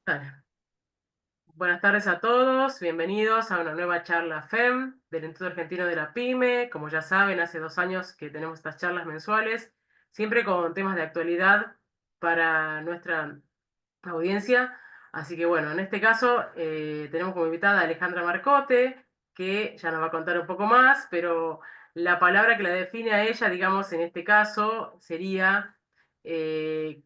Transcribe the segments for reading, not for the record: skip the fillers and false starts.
Dale. Buenas tardes a todos, bienvenidos a una nueva charla FEM del Instituto Argentino de la PYME. Como ya saben, hace 2 años que tenemos estas charlas mensuales, siempre con temas de actualidad para nuestra audiencia. Así que bueno, en este caso tenemos como invitada a Alejandra Marcote, que ya nos va a contar un poco más, pero la palabra que la define a ella, digamos, en este caso, sería eh,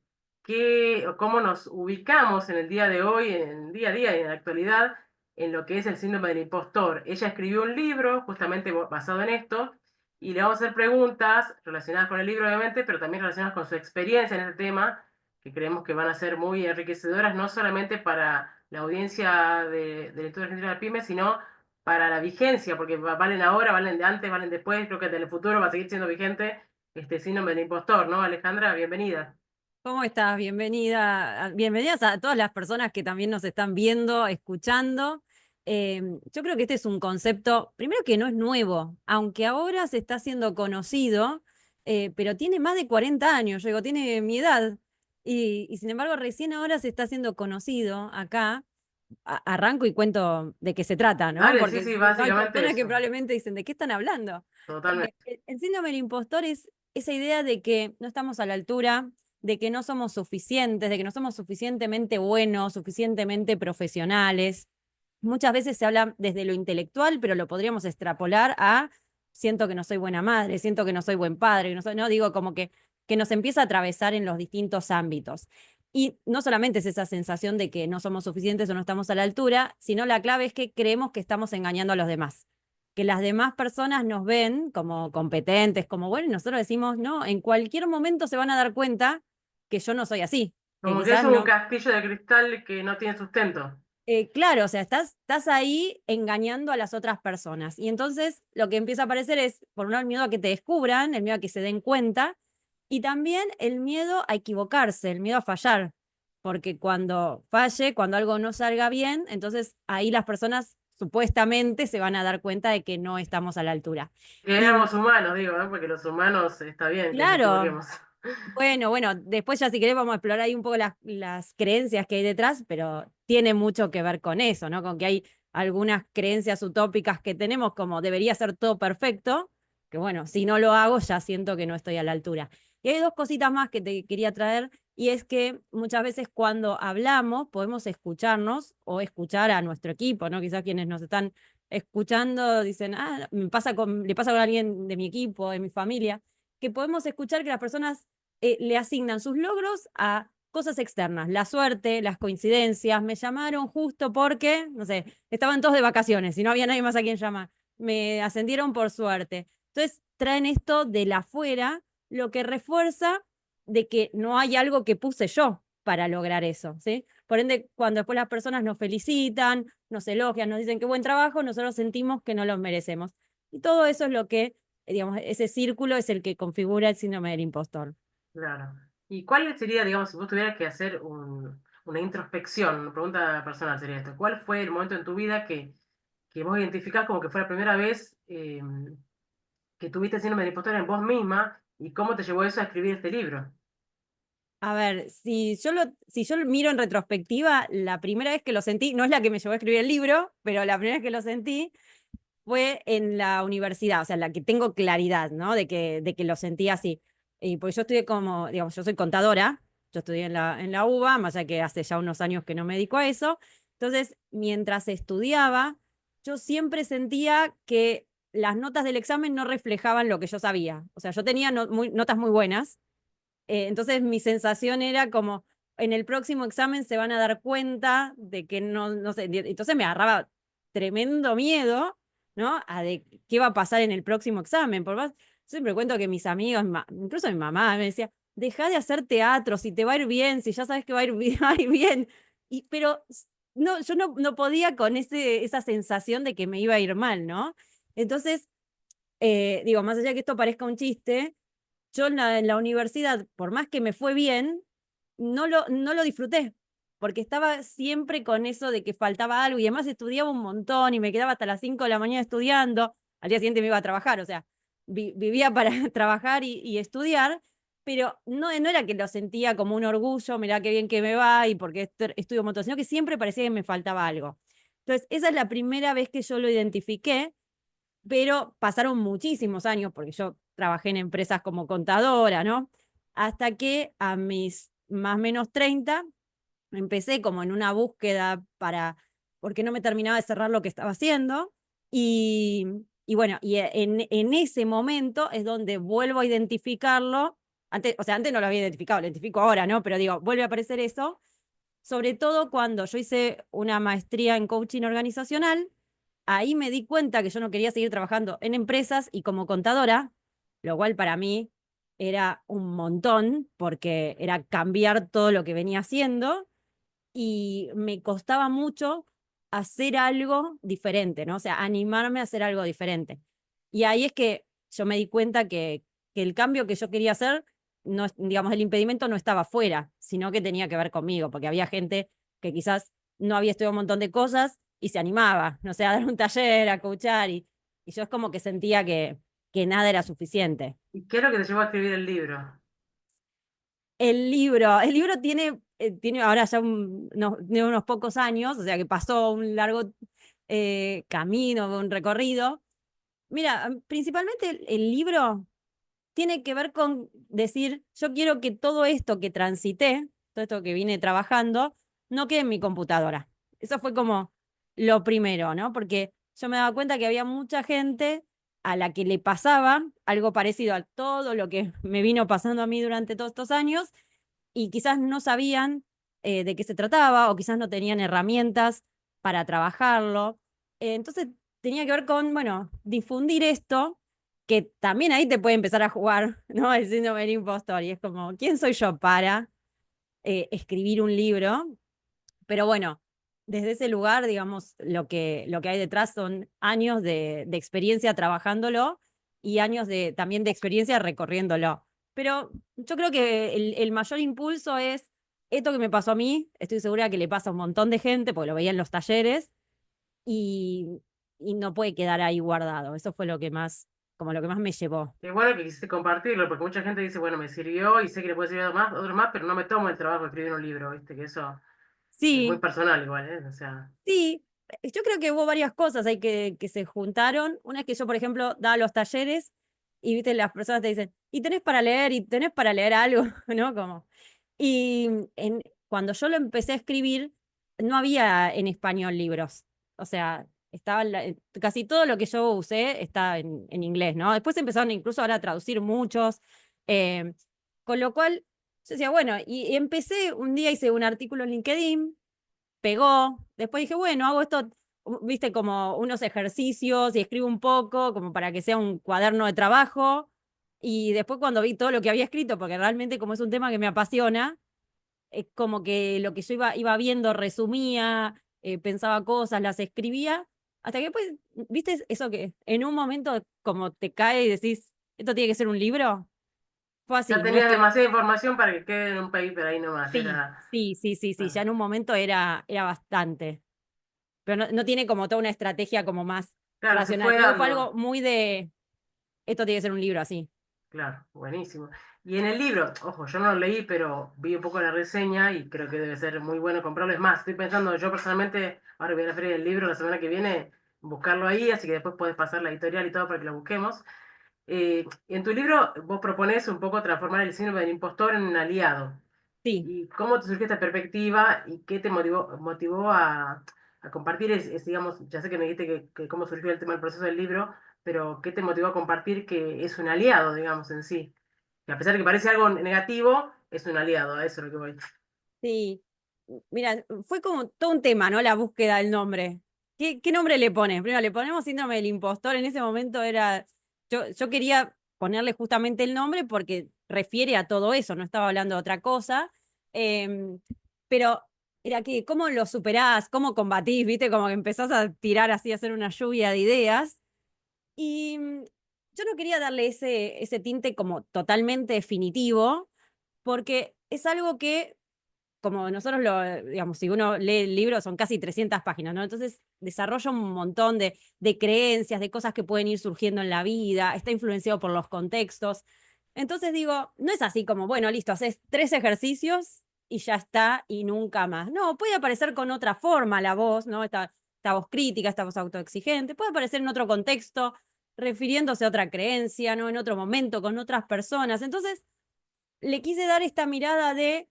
cómo nos ubicamos en el día de hoy, en el día a día y en la actualidad, en lo que es el síndrome del impostor. Ella escribió un libro justamente basado en esto, y le vamos a hacer preguntas relacionadas con el libro, obviamente, pero también relacionadas con su experiencia en este tema, que creemos que van a ser muy enriquecedoras, no solamente para la audiencia del Instituto Argentino de la PYME, sino para la vigencia, porque valen ahora, valen de antes, valen después, creo que en el futuro va a seguir siendo vigente este síndrome del impostor, ¿no? Alejandra, bienvenida. ¿Cómo estás? Bienvenidas a todas las personas que también nos están viendo, escuchando. Yo creo que este es un concepto, primero que no es nuevo, aunque ahora se está haciendo conocido, pero tiene más de 40 años, yo digo, tiene mi edad, y sin embargo recién ahora se está haciendo conocido acá. Arranco y cuento de qué se trata, ¿no? Dale, sí, Porque sí, no hay básicamente personas que eso, probablemente dicen, ¿de qué están hablando? totalmente. El síndrome del impostor es esa idea de que no estamos a la altura, de que no somos suficientes, de que no somos suficientemente buenos, suficientemente profesionales. Muchas veces se habla desde lo intelectual, pero lo podríamos extrapolar a siento que no soy buena madre, siento que no soy buen padre, no digo como que nos empieza a atravesar en los distintos ámbitos. Y no solamente es esa sensación de que no somos suficientes o no estamos a la altura, sino la clave es que creemos que estamos engañando a los demás, que las demás personas nos ven como competentes, como bueno, y nosotros decimos, no, en cualquier momento se van a dar cuenta que yo no soy así, que Como que es quizás un no. castillo de cristal que no tiene sustento. Claro, o sea, estás ahí engañando a las otras personas. Y entonces lo que empieza a aparecer es, por un lado, el miedo a que te descubran, el miedo a que se den cuenta, y también el miedo a equivocarse, el miedo a fallar. Porque cuando falle, cuando algo no salga bien, entonces ahí las personas supuestamente se van a dar cuenta de que no estamos a la altura. Que Y éramos humanos, digo, ¿no? Porque los humanos está bien que nos claro, equivoquemos. bueno, después ya si querés vamos a explorar ahí un poco las creencias que hay detrás, pero tiene mucho que ver con eso, ¿no? Con que hay algunas creencias utópicas que tenemos como debería ser todo perfecto, que bueno, si no lo hago ya siento que no estoy a la altura. Y hay dos cositas más que te quería traer, y es que muchas veces cuando hablamos podemos escucharnos o escuchar a nuestro equipo, ¿no? Quizás quienes nos están escuchando dicen, le pasa con alguien de mi equipo, de mi familia, que podemos escuchar que las personas le asignan sus logros a cosas externas, la suerte, las coincidencias, me llamaron justo porque, no sé, estaban todos de vacaciones y no había nadie más a quien llamar, me ascendieron por suerte. Entonces traen esto de la afuera, lo que refuerza de que no hay algo que puse yo para lograr eso, ¿sí? Por ende, cuando después las personas nos felicitan, nos elogian, nos dicen qué buen trabajo, nosotros sentimos que no los merecemos. Y todo eso es lo que, digamos, ese círculo es el que configura el síndrome del impostor. Claro. ¿Y cuál sería, digamos, si vos tuvieras que hacer una introspección, una pregunta personal sería esto, ¿cuál fue el momento en tu vida que vos identificás como que fue la primera vez que tuviste síndrome del impostor en vos misma y cómo te llevó eso a escribir este libro? A ver, si yo lo miro en retrospectiva, la primera vez que lo sentí, no es la que me llevó a escribir el libro, pero la primera vez que lo sentí fue en la universidad, o sea, la que tengo claridad, ¿no? De que lo sentí así. Y pues yo estudié como, digamos, yo soy contadora, yo estudié en la UBA, más allá que hace ya unos años que no me dedico a eso. Entonces, mientras estudiaba, yo siempre sentía que las notas del examen no reflejaban lo que yo sabía. O sea, yo tenía notas muy buenas, entonces mi sensación era como, en el próximo examen se van a dar cuenta de que no sé, entonces me agarraba tremendo miedo, ¿no? A de qué va a pasar en el próximo examen. Por más, siempre cuento que mis amigos, incluso mi mamá me decía, deja de hacer teatro, si te va a ir bien, si ya sabes que va a ir, va a ir bien. Pero no, yo no podía con esa sensación de que me iba a ir mal, ¿no? Entonces, digo, más allá de que esto parezca un chiste, yo en la universidad, por más que me fue bien, no lo disfruté, porque estaba siempre con eso de que faltaba algo y además estudiaba un montón y me quedaba hasta las 5 de la mañana estudiando, al día siguiente me iba a trabajar, o sea, vivía para trabajar y estudiar, pero no era que lo sentía como un orgullo, mirá qué bien que me va y porque estudio un montón, sino que siempre parecía que me faltaba algo. Entonces, esa es la primera vez que yo lo identifiqué, pero pasaron muchísimos años, porque yo trabajé en empresas como contadora, ¿no? Hasta que a mis más o menos 30 empecé como en una búsqueda porque no me terminaba de cerrar lo que estaba haciendo. Y, y bueno, y en ese momento es donde vuelvo a identificarlo. Antes, o sea, antes no lo había identificado, lo identifico ahora, ¿no? Pero digo, vuelve a aparecer eso, sobre todo cuando yo hice una maestría en coaching organizacional. Ahí me di cuenta que yo no quería seguir trabajando en empresas y como contadora, lo cual para mí era un montón, porque era cambiar todo lo que venía haciendo y me costaba mucho hacer algo diferente, ¿no? O sea, animarme a hacer algo diferente. Y ahí es que yo me di cuenta que el cambio que yo quería hacer, no, digamos, el impedimento no estaba fuera, sino que tenía que ver conmigo, porque había gente que quizás no había estudiado un montón de cosas y se animaba, no sé, a dar un taller, a coachar, y yo es como que sentía que nada era suficiente. ¿Y qué es lo que te llevó a escribir el libro? El libro tiene ahora ya tiene unos pocos años, o sea que pasó un largo camino, un recorrido. Mira, principalmente el libro tiene que ver con decir, yo quiero que todo esto que transité, todo esto que vine trabajando, no quede en mi computadora. Eso fue como lo primero, ¿no? Porque yo me daba cuenta que había mucha gente a la que le pasaba algo parecido a todo lo que me vino pasando a mí durante todos estos años y quizás no sabían de qué se trataba o quizás no tenían herramientas para trabajarlo. Entonces tenía que ver con, bueno, difundir esto, que también ahí te puede empezar a jugar, ¿no? El síndrome del impostor. Y es como, ¿quién soy yo para escribir un libro? Pero bueno, desde ese lugar, digamos, lo que hay detrás son años de experiencia trabajándolo y años también de experiencia recorriéndolo. Pero yo creo que el mayor impulso es esto que me pasó a mí, estoy segura que le pasa a un montón de gente, porque lo veía en los talleres, y, y no puede quedar ahí guardado. Eso fue como lo que más me llevó. Qué bueno que quisiste compartirlo, porque mucha gente dice, bueno, me sirvió y sé que le puede servir a más, otros más, pero no me tomo el trabajo de escribir un libro, ¿viste? Que eso es muy Sí, personal igual, ¿eh? O sea, sí, yo creo que hubo varias cosas ahí que se juntaron. Una es que yo, por ejemplo, daba los talleres y, viste, las personas te dicen, ¿y tenés para leer? ¿Y tenés para leer algo? ¿No? Como, y cuando yo lo empecé a escribir, no había en español libros. O sea, casi todo lo que yo usé está en inglés, ¿no? Después empezaron incluso ahora a traducir muchos. eh, con lo cual, yo decía, bueno, y empecé, un día hice un artículo en LinkedIn, pegó. Después dije, bueno, hago esto, viste, como unos ejercicios y escribo un poco, como para que sea un cuaderno de trabajo. Y después cuando vi todo lo que había escrito, porque realmente como es un tema que me apasiona, es como que lo que yo iba viendo, resumía, pensaba cosas, las escribía, hasta que después, viste, eso que en un momento como te cae y decís, esto tiene que ser un libro. Fue ya así, no es tenías que demasiada información para que quede en un paper ahí nomás, sí, era... sí, sí, sí, sí, ya Bueno, en un momento era bastante. Pero no tiene como toda una estrategia como más claro, se racional, fue sino que fue dando. algo muy de, esto tiene que ser un libro así. Claro, buenísimo. Y en el libro, ojo, yo no lo leí, pero vi un poco la reseña y creo que debe ser muy bueno comprarlo. Es más, estoy pensando, yo personalmente, ahora voy a la feria del libro la semana que viene, buscarlo ahí, así que después puedes pasar la editorial y todo para que lo busquemos. En tu libro vos propones un poco transformar el síndrome del impostor en un aliado. Sí, ¿Y cómo te surgió esta perspectiva y qué te motivó a compartir? Digamos, ya sé que me dijiste que cómo surgió el tema del proceso del libro, pero ¿qué te motivó a compartir que es un aliado, digamos, en sí? Que a pesar de que parece algo negativo, es un aliado, a eso es lo que voy. sí. Mira, fue como todo un tema, ¿no? La búsqueda del nombre. ¿Qué nombre le pones? Primero, le ponemos síndrome del impostor. En ese momento yo quería ponerle justamente el nombre porque refiere a todo eso, no estaba hablando de otra cosa. Em, pero era que, ¿cómo lo superás? ¿Cómo combatís? ¿Viste? Como que empezás a tirar así, a hacer una lluvia de ideas. Y yo no quería darle ese tinte como totalmente definitivo, porque es algo que, como nosotros digamos, si uno lee el libro, son casi 300 páginas, ¿no? Entonces desarrolla un montón de creencias, de cosas que pueden ir surgiendo en la vida, está influenciado por los contextos. Entonces digo, no es así como, bueno, listo, haces 3 ejercicios y ya está y nunca más. No, puede aparecer con otra forma la voz, ¿no? Esta voz crítica, esta voz autoexigente, puede aparecer en otro contexto, refiriéndose a otra creencia, ¿no? En otro momento, con otras personas. Entonces, le quise dar esta mirada de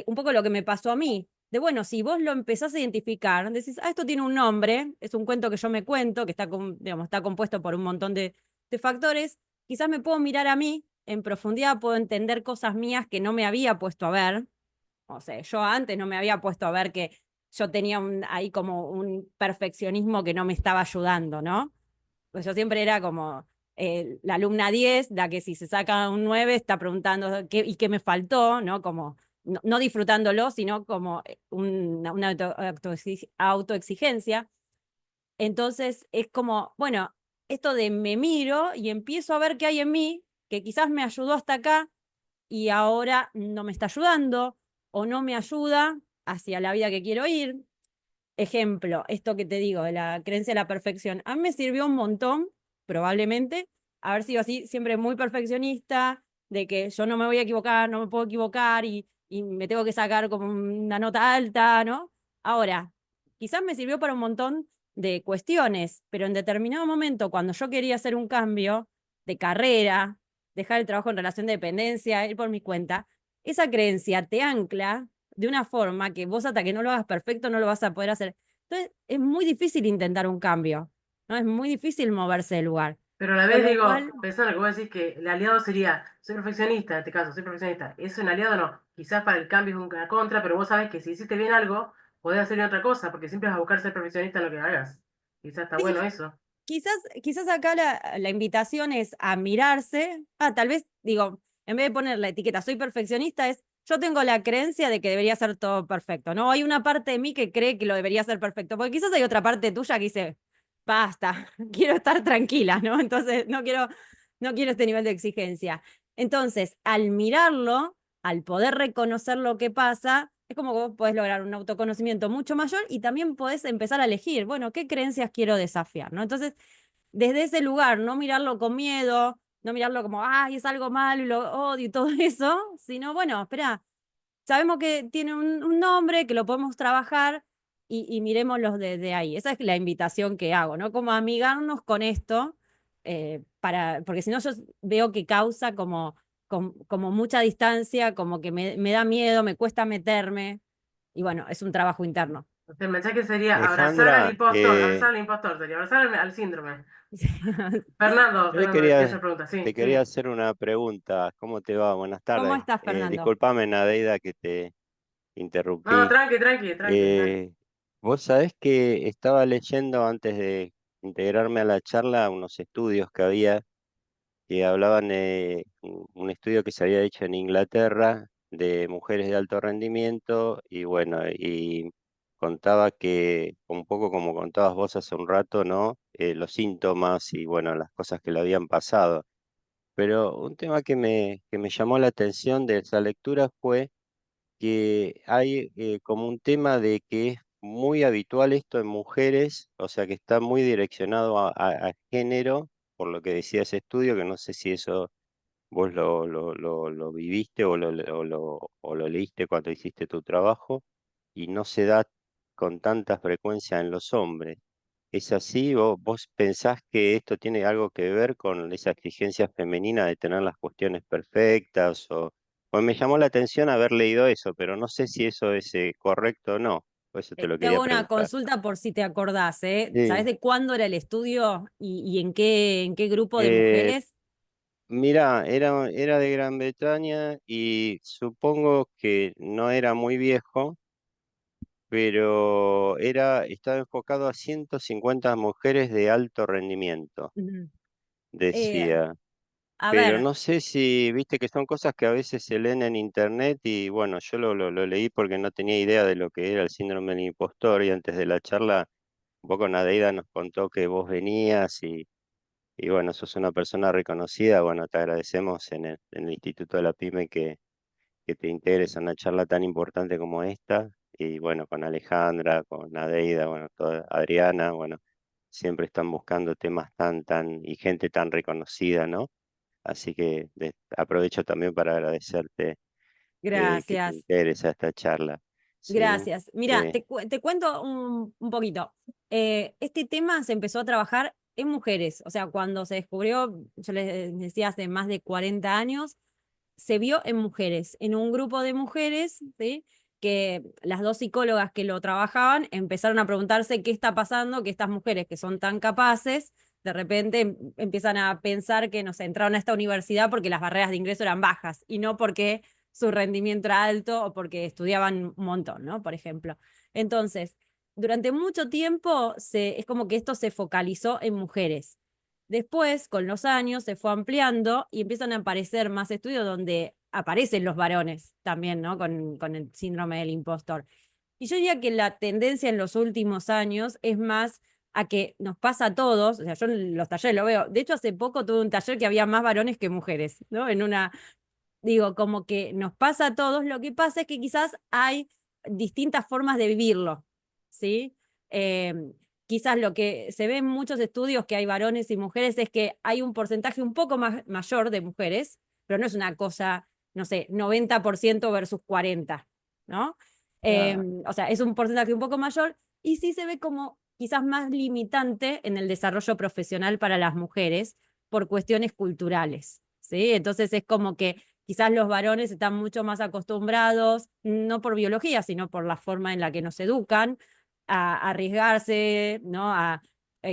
un poco lo que me pasó a mí. De bueno, si vos lo empezás a identificar, decís, esto tiene un nombre, es un cuento que yo me cuento, que está, digamos, está compuesto por un montón de factores, quizás me puedo mirar a mí en profundidad, puedo entender cosas mías que no me había puesto a ver. O sea, yo antes no me había puesto a ver que yo tenía ahí como un perfeccionismo que no me estaba ayudando, ¿no? Pues yo siempre era como la alumna 10, la que si se saca un 9 está preguntando qué, y qué me faltó, ¿no? Como no disfrutándolo, sino como una autoexigencia. Entonces es como, bueno, esto de me miro y empiezo a ver qué hay en mí, que quizás me ayudó hasta acá y ahora no me está ayudando o no me ayuda hacia la vida que quiero ir. Ejemplo, esto que te digo, de la creencia de la perfección, a mí me sirvió un montón, probablemente, haber sido así, siempre muy perfeccionista, de que yo no me voy a equivocar, no me puedo equivocar y me tengo que sacar como una nota alta, ¿no? Ahora, quizás me sirvió para un montón de cuestiones, pero en determinado momento, cuando yo quería hacer un cambio de carrera, dejar el trabajo en relación de dependencia, ir por mi cuenta, esa creencia te ancla de una forma que vos hasta que no lo hagas perfecto no lo vas a poder hacer. Entonces, es muy difícil intentar un cambio, ¿no? Es muy difícil moverse del lugar. Pero a la Con vez lo digo, cual, pensando en lo que vos decís, que el aliado sería, soy perfeccionista, en este caso, soy perfeccionista. ¿Es un aliado o no? Quizás para el cambio es una contra, pero vos sabés que si hiciste bien algo, podés hacer bien otra cosa, porque siempre vas a buscar ser perfeccionista en lo que hagas. Quizás está bueno sí, eso. quizás acá la invitación es a mirarse. Tal vez, digo, en vez de poner la etiqueta soy perfeccionista, es yo tengo la creencia de que debería ser todo perfecto, ¿no? Hay una parte de mí que cree que lo debería ser perfecto, porque quizás hay otra parte tuya que dice, basta, quiero estar tranquila, ¿no? Entonces, no quiero este nivel de exigencia. Entonces, al mirarlo, al poder reconocer lo que pasa, es como que vos podés lograr un autoconocimiento mucho mayor y también podés empezar a elegir, bueno, ¿qué creencias quiero desafiar? ¿No? Entonces, desde ese lugar, no mirarlo con miedo, no mirarlo como, ay, es algo malo y lo odio y todo eso, sino, bueno, espera, sabemos que tiene un nombre, que lo podemos trabajar y miremoslos desde ahí. Esa es la invitación que hago, ¿no? Como amigarnos con esto, porque si no yo veo que causa como mucha distancia, como que me da miedo, me cuesta meterme, y bueno, es un trabajo interno. O sea, el mensaje sería Alejandra, abrazar al impostor, sería abrazar al síndrome. yo le Fernando, quería hacer pregunta, te sí, quería sí. hacer una pregunta. ¿Cómo te va? Buenas ¿Cómo tardes. estás, Fernando? Discúlpame, Nadeida, que te No, interrumpí. tranqui, tranqui, tranqui. Dale. Eh, Vos sabés que estaba leyendo antes de integrarme a la charla unos estudios que había que hablaban de un estudio que se había hecho en Inglaterra de mujeres de alto rendimiento y bueno, y contaba que, un poco como contabas vos hace un rato, ¿no? Los síntomas y bueno, las cosas que le habían pasado. Pero un tema que me llamó la atención de esa lectura fue que hay como un tema de que es muy habitual esto en mujeres, o sea que está muy direccionado a género, por lo que decía ese estudio, que no sé si eso vos lo viviste o lo leíste cuando hiciste tu trabajo, y no se da con tanta frecuencia en los hombres. ¿Es así? ¿Vos pensás que esto tiene algo que ver con esa exigencia femenina de tener las cuestiones perfectas? Pues me llamó la atención haber leído eso, pero no sé si eso es correcto o no. Por eso te lo Te quería hago una preguntar. consulta por si te acordás, ¿eh? ¿Sabés Sí. de cuándo era el estudio y en qué grupo de Eh, mujeres? Mira, era de Gran Bretaña y supongo que no era muy viejo, pero estaba enfocado a 150 mujeres de alto rendimiento, Ujú. Eh, decía. a Pero ver, no sé si, viste que son cosas que a veces se leen en internet y bueno, yo lo leí porque no tenía idea de lo que era el síndrome del impostor y antes de la charla, un poco Nadeida nos contó que vos venías y bueno, sos una persona reconocida, bueno, te agradecemos en el Instituto de la PYME que te integres a una charla tan importante como esta. Y bueno, con Alejandra, con Nadeida, bueno, toda Adriana, bueno, siempre están buscando temas y gente tan reconocida, ¿no? Así que aprovecho también para agradecerte que te Gracias. interesa esta charla. ¿Sí? Gracias. Mira, Eh, te cuento un poquito. Este tema se empezó a trabajar en mujeres, o sea, cuando se descubrió, yo les decía, hace más de 40 años, se vio en mujeres, en un grupo de mujeres, ¿sí? Que las dos psicólogas que lo trabajaban empezaron a preguntarse qué está pasando, que estas mujeres que son tan capaces, de repente empiezan a pensar que, no sé, entraron a esta universidad porque las barreras de ingreso eran bajas y no porque su rendimiento era alto o porque estudiaban un montón, ¿no? Por ejemplo. Entonces, durante mucho tiempo es como que esto se focalizó en mujeres. Después, con los años, se fue ampliando y empiezan a aparecer más estudios donde aparecen los varones también, ¿no? Con el síndrome del impostor. Y yo diría que la tendencia en los últimos años es más a que nos pasa a todos, o sea, yo en los talleres lo veo, de hecho hace poco tuve un taller que había más varones que mujeres, ¿no? Digo, como que nos pasa a todos, lo que pasa es que quizás hay distintas formas de vivirlo, ¿sí? Eh, Quizás lo que se ve en muchos estudios que hay varones y mujeres es que hay un porcentaje un poco más mayor de mujeres, pero no es una cosa, no sé, 90% versus 40, ¿no? ah, O sea, es un porcentaje un poco mayor y sí se ve como quizás más limitante en el desarrollo profesional para las mujeres por cuestiones culturales, ¿sí? Entonces es como que quizás los varones están mucho más acostumbrados, no por biología, sino por la forma en la que nos educan, a arriesgarse, ¿no?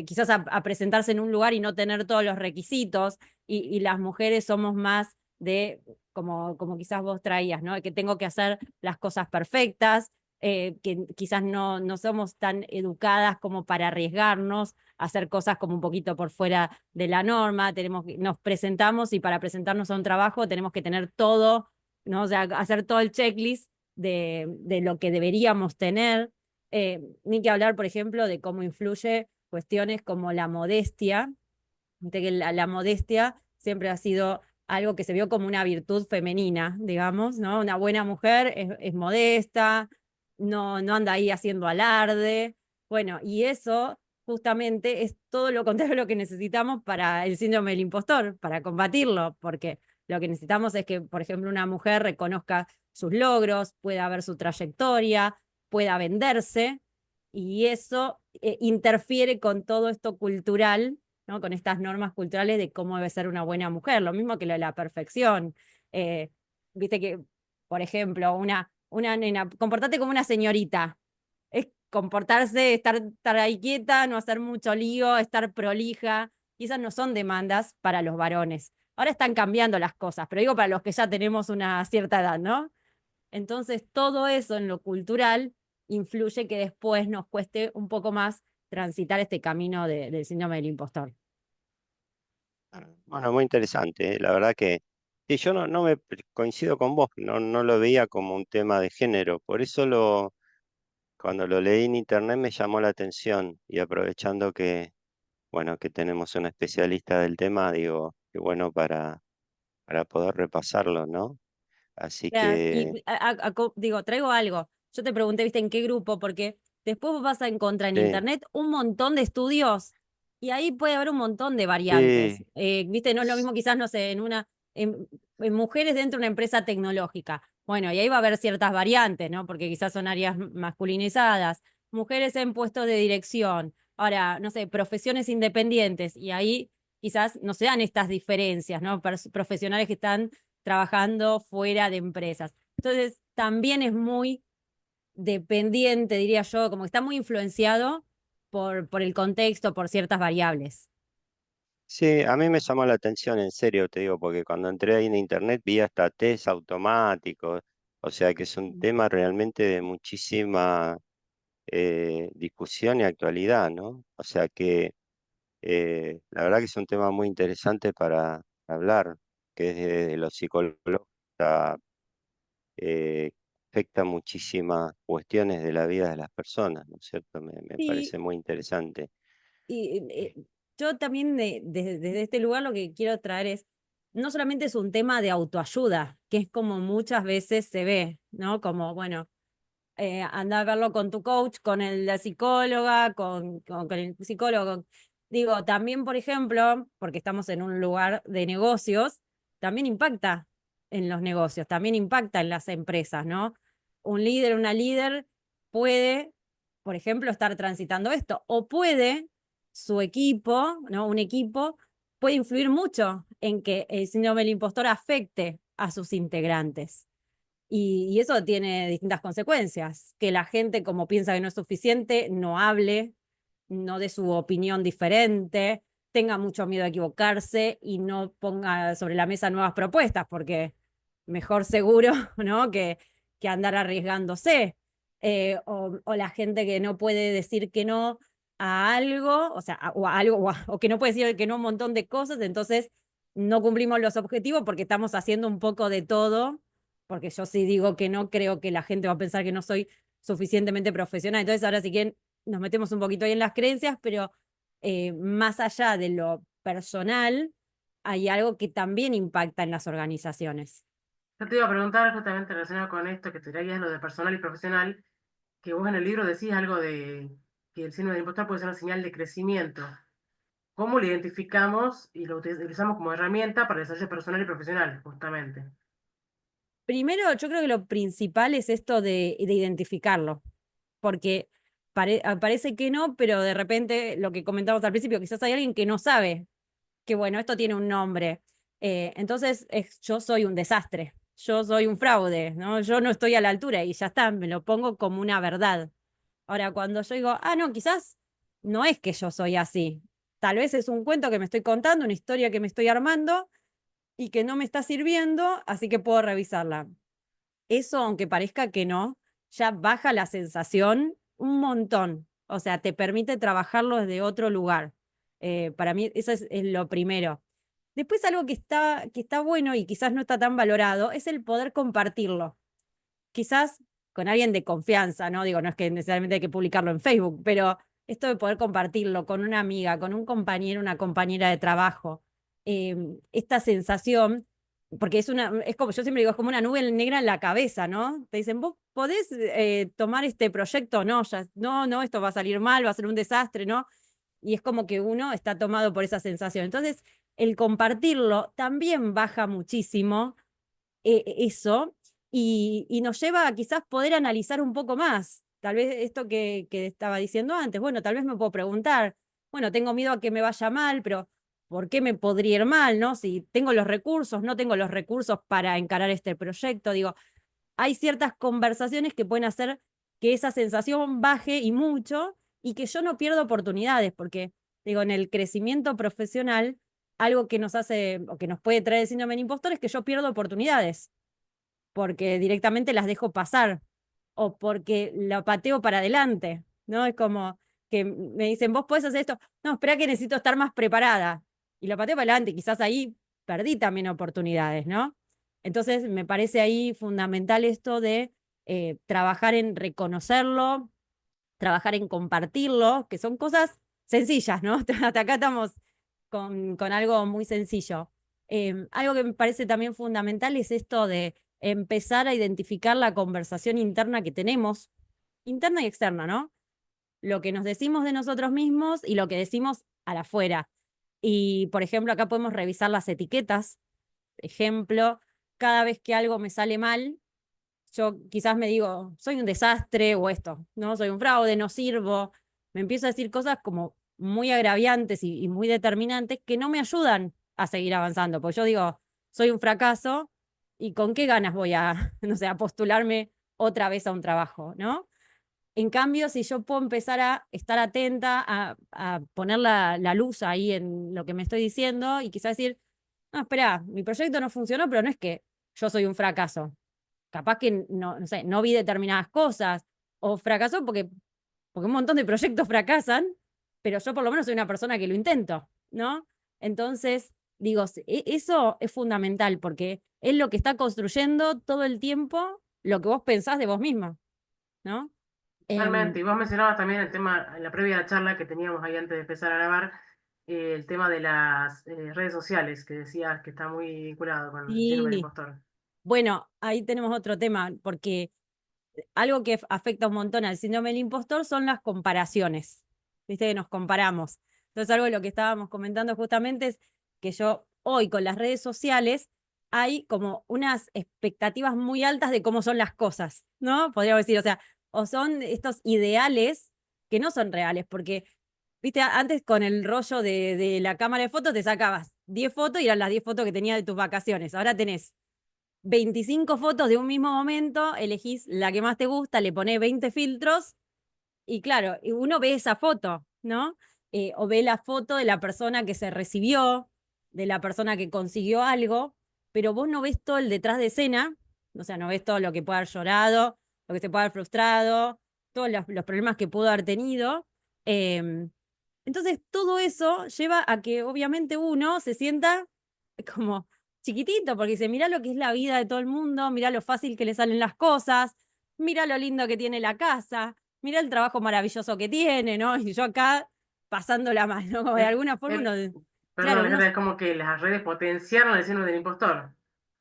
Quizás a presentarse en un lugar y no tener todos los requisitos, y las mujeres somos más de, como quizás vos traías, ¿no? Que tengo que hacer las cosas perfectas, que quizás no somos tan educadas como para arriesgarnos a hacer cosas como un poquito por fuera de la norma, nos presentamos y para presentarnos a un trabajo tenemos que tener todo, ¿no? O sea, hacer todo el checklist de lo que deberíamos tener. Ni que hablar, por ejemplo, de cómo influye cuestiones como la modestia, de que la modestia siempre ha sido algo que se vio como una virtud femenina, digamos, ¿no? Una buena mujer es modesta, no anda ahí haciendo alarde. Bueno, y eso justamente es todo lo contrario a lo que necesitamos para el síndrome del impostor, para combatirlo, porque lo que necesitamos es que, por ejemplo, una mujer reconozca sus logros, pueda ver su trayectoria, pueda venderse, y eso interfiere con todo esto cultural, ¿no? Con estas normas culturales de cómo debe ser una buena mujer, lo mismo que lo de la perfección. Eh, Viste que, por ejemplo, una nena, comportate como una señorita, es comportarse, estar ahí quieta, no hacer mucho lío, estar prolija, y esas no son demandas para los varones. Ahora están cambiando las cosas, pero digo para los que ya tenemos una cierta edad, ¿no? Entonces, todo eso en lo cultural influye que después nos cueste un poco más transitar este camino del síndrome del impostor. bueno, muy interesante. La verdad que sí, yo no me coincido con vos, no lo veía como un tema de género. Por eso cuando lo leí en internet me llamó la atención y aprovechando que, bueno, que tenemos una especialista del tema, digo, qué bueno para poder repasarlo, ¿no? Así Y que, digo, traigo algo. Yo te pregunté, viste, en qué grupo, porque después vos vas a encontrar en sí, internet un montón de estudios y ahí puede haber un montón de variantes. sí, Viste, no es lo mismo quizás, no sé, en mujeres dentro de una empresa tecnológica. Bueno, y ahí va a haber ciertas variantes, ¿no? Porque quizás son áreas masculinizadas. Mujeres en puestos de dirección. Ahora, no sé, profesiones independientes. Y ahí quizás no se dan estas diferencias, ¿no? Profesionales que están trabajando fuera de empresas. Entonces, también es muy dependiente, diría yo, como que está muy influenciado por el contexto, por ciertas variables. sí, a mí me llamó la atención, en serio te digo, porque cuando entré ahí en internet vi hasta test automáticos, o sea que es un tema realmente de muchísima discusión y actualidad, ¿no? O sea que la verdad que es un tema muy interesante para hablar, que desde lo psicológico eh, afecta muchísimas cuestiones de la vida de las personas, ¿no es cierto? Me Sí, parece muy interesante. y Eh, yo también desde este lugar lo que quiero traer es, no solamente es un tema de autoayuda, que es como muchas veces se ve, ¿no? Como, bueno, anda a verlo con tu coach, con la psicóloga, con el psicólogo. Digo, también, por ejemplo, porque estamos en un lugar de negocios, también impacta en los negocios, también impacta en las empresas, ¿no? Un líder, una líder puede, por ejemplo, estar transitando esto, o puede su equipo, ¿no? Un equipo puede influir mucho en que el síndrome del impostor afecte a sus integrantes. Y eso tiene distintas consecuencias, que la gente, como piensa que no es suficiente, no hable, no dé su opinión diferente, tenga mucho miedo a equivocarse y no ponga sobre la mesa nuevas propuestas, porque mejor seguro, ¿no? que andar arriesgándose. O la gente que no puede decir que no a algo, o sea, o a algo, o que no puede decir que no a un montón de cosas, entonces no cumplimos los objetivos porque estamos haciendo un poco de todo, porque yo sí digo que no, creo que la gente va a pensar que no soy suficientemente profesional. Entonces ahora sí que nos metemos un poquito ahí en las creencias, pero más allá de lo personal, hay algo que también impacta en las organizaciones. Yo te iba a preguntar justamente relacionado con esto, que te traías lo de personal y profesional, que vos en el libro decís algo de que el síndrome del impostor puede ser una señal de crecimiento. ¿Cómo lo identificamos y lo utilizamos como herramienta para el desarrollo personal y profesional, justamente? Primero, yo creo que lo principal es esto de identificarlo, porque parece que no, pero de repente, lo que comentamos al principio, quizás hay alguien que no sabe que, bueno, esto tiene un nombre. Entonces, yo soy un desastre, yo soy un fraude, ¿no? Yo no estoy a la altura y ya está, me lo pongo como una verdad. Ahora, cuando yo digo, no, quizás no es que yo soy así, tal vez es un cuento que me estoy contando, una historia que me estoy armando y que no me está sirviendo, así que puedo revisarla. Eso, aunque parezca que no, ya baja la sensación un montón. O sea, te permite trabajarlo desde otro lugar. Para mí, eso es lo primero. Después, algo que está bueno y quizás no está tan valorado es el poder compartirlo. Quizás con alguien de confianza, ¿no? Digo, no es que necesariamente hay que publicarlo en Facebook, pero esto de poder compartirlo con una amiga, con un compañero, una compañera de trabajo, esta sensación, porque es como, yo siempre digo, es como una nube negra en la cabeza, ¿no? Te dicen, vos podés tomar este proyecto, no, no, esto va a salir mal, va a ser un desastre, ¿no? Y es como que uno está tomado por esa sensación. Entonces, el compartirlo también baja muchísimo eso y nos lleva a quizás poder analizar un poco más. Tal vez esto que estaba diciendo antes, bueno, tal vez me puedo preguntar, bueno, tengo miedo a que me vaya mal, pero ¿por qué me podría ir mal, no? Si tengo los recursos, no tengo los recursos para encarar este proyecto, digo, hay ciertas conversaciones que pueden hacer que esa sensación baje y mucho y que yo no pierda oportunidades, porque digo, en el crecimiento profesional, algo que nos hace o que nos puede traer el síndrome del impostor es que yo pierdo oportunidades porque directamente las dejo pasar o porque lo pateo para adelante, ¿no? Es como que me dicen, vos podés hacer esto, no, espera que necesito estar más preparada y lo pateo para adelante, quizás ahí perdí también oportunidades, ¿no? Entonces me parece ahí fundamental esto de trabajar en reconocerlo, trabajar en compartirlo, que son cosas sencillas, ¿no? Hasta acá estamos con algo muy sencillo. Algo que me parece también fundamental es esto de empezar a identificar la conversación interna que tenemos, interna y externa, ¿no? Lo que nos decimos de nosotros mismos y lo que decimos a la afuera. Y, por ejemplo, acá podemos revisar las etiquetas. Ejemplo, cada vez que algo me sale mal, yo quizás me digo, soy un desastre o esto, ¿no? Soy un fraude, no sirvo. Me empiezo a decir cosas como muy agraviantes y muy determinantes que no me ayudan a seguir avanzando, porque yo digo, soy un fracaso y con qué ganas voy a, no sé, a postularme otra vez a un trabajo, ¿no? En cambio, si yo puedo empezar a estar atenta, a poner la luz ahí en lo que me estoy diciendo y quizás decir, no, espera, mi proyecto no funcionó, pero no es que yo soy un fracaso, capaz que no sé, no vi determinadas cosas, o fracasó porque un montón de proyectos fracasan, pero yo por lo menos soy una persona que lo intento, ¿no? Entonces, digo, eso es fundamental porque es lo que está construyendo todo el tiempo lo que vos pensás de vos misma, ¿no? Totalmente. Em, Y vos mencionabas también el tema, en la previa charla que teníamos ahí antes de empezar a grabar, el tema de las redes sociales, que decías que está muy vinculado con el síndrome del y impostor. bueno, ahí tenemos otro tema, porque algo que afecta un montón al síndrome del impostor son las comparaciones. Viste que nos comparamos. Entonces, algo de lo que estábamos comentando justamente es que yo hoy con las redes sociales hay como unas expectativas muy altas de cómo son las cosas, ¿no? Podríamos decir, o sea, o son estos ideales que no son reales, porque, viste, antes con el rollo de la cámara de fotos te sacabas 10 fotos y eran las 10 fotos que tenías de tus vacaciones. Ahora tenés 25 fotos de un mismo momento, elegís la que más te gusta, le ponés 20 filtros y claro, uno ve esa foto, ¿no? O ve la foto de la persona que se recibió, de la persona que consiguió algo, pero vos no ves todo el detrás de escena, o sea, no ves todo lo que puede haber llorado, lo que se puede haber frustrado, todos los problemas que pudo haber tenido. Eh, entonces, todo eso lleva a que obviamente uno se sienta como chiquitito, porque dice, mira lo que es la vida de todo el mundo, mira lo fácil que le salen las cosas, mira lo lindo que tiene la casa, mira el trabajo maravilloso que tiene, ¿no? Y yo acá pasándola mal, ¿no? Como de Es, alguna forma es- uno, perdón, claro, uno Alejandra, es como que las redes potenciaron el síndrome del impostor.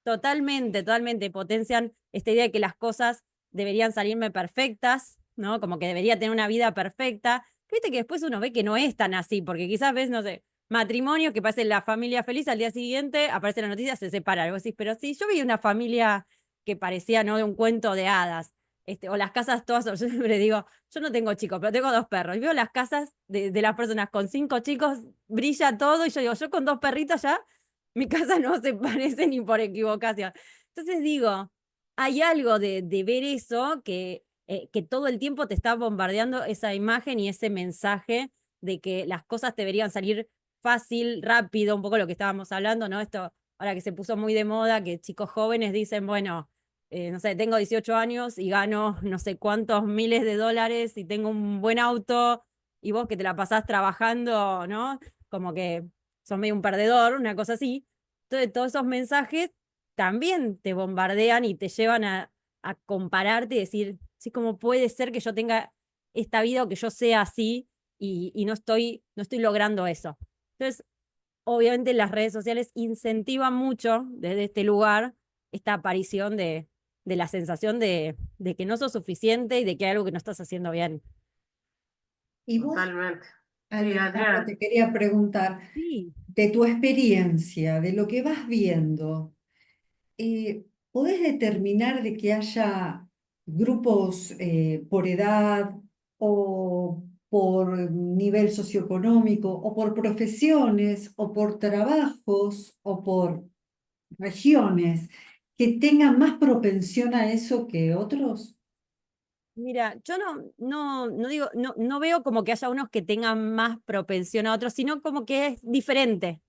totalmente, totalmente potencian esta idea de que las cosas deberían salirme perfectas, ¿no? Como que debería tener una vida perfecta. Viste que después uno ve que no es tan así, porque quizás ves, no sé, matrimonio que parece la familia feliz, al día siguiente aparece la noticia, se separan. Y vos decís, pero sí, yo vi una familia que parecía, ¿no? De un cuento de hadas. O las casas todas, yo siempre digo, yo no tengo chicos, pero tengo 2 perros. Y veo las casas de las personas con 5 chicos, brilla todo, y yo digo, yo con 2 perritos ya mi casa no se parece ni por equivocación. Entonces digo, hay algo de ver eso que todo el tiempo te está bombardeando esa imagen y ese mensaje de que las cosas deberían salir fácil, rápido, un poco lo que estábamos hablando, ¿no? Esto ahora que se puso muy de moda, que chicos jóvenes dicen, bueno, no sé, tengo 18 años y gano no sé cuántos miles de dólares y tengo un buen auto y vos que te la pasás trabajando, ¿no? Como que sos medio un perdedor, una cosa así. Entonces, todos esos mensajes también te bombardean y te llevan a compararte y decir, sí, ¿cómo puede ser que yo tenga esta vida o que yo sea así y no estoy logrando eso? Entonces, obviamente las redes sociales incentivan mucho desde este lugar esta aparición de la sensación de que no sos suficiente y de que hay algo que no estás haciendo bien. Y vos, Totalmente. Sí, Alejandra, Adriana. te quería preguntar, Sí. de tu experiencia, de lo que vas viendo, ¿podés determinar de que haya grupos por edad o por nivel socioeconómico o por profesiones o por trabajos o por regiones que tengan más propensión a eso que otros? Mira, yo no digo, no veo como que haya unos que tengan más propensión a otros, sino como que es diferente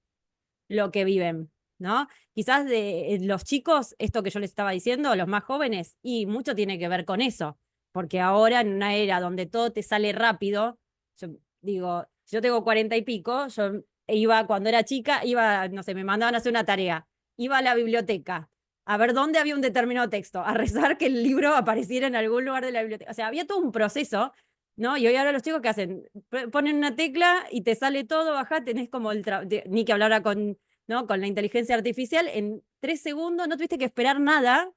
lo que viven, ¿no? Quizás de los chicos, esto que yo les estaba diciendo, los más jóvenes, y mucho tiene que ver con eso, porque ahora en una era donde todo te sale rápido, yo digo, yo tengo 40 y pico, yo iba cuando era chica, iba, no sé, me mandaban a hacer una tarea, iba a la biblioteca, a ver dónde había un determinado texto, a rezar que el libro apareciera en algún lugar de la biblioteca. O sea, había todo un proceso, ¿no? Y hoy ahora los chicos que hacen, ponen una tecla y te sale todo, bajá, tenés como ni que hablar con, ¿no? Con la inteligencia artificial, en 3 segundos no tuviste que esperar nada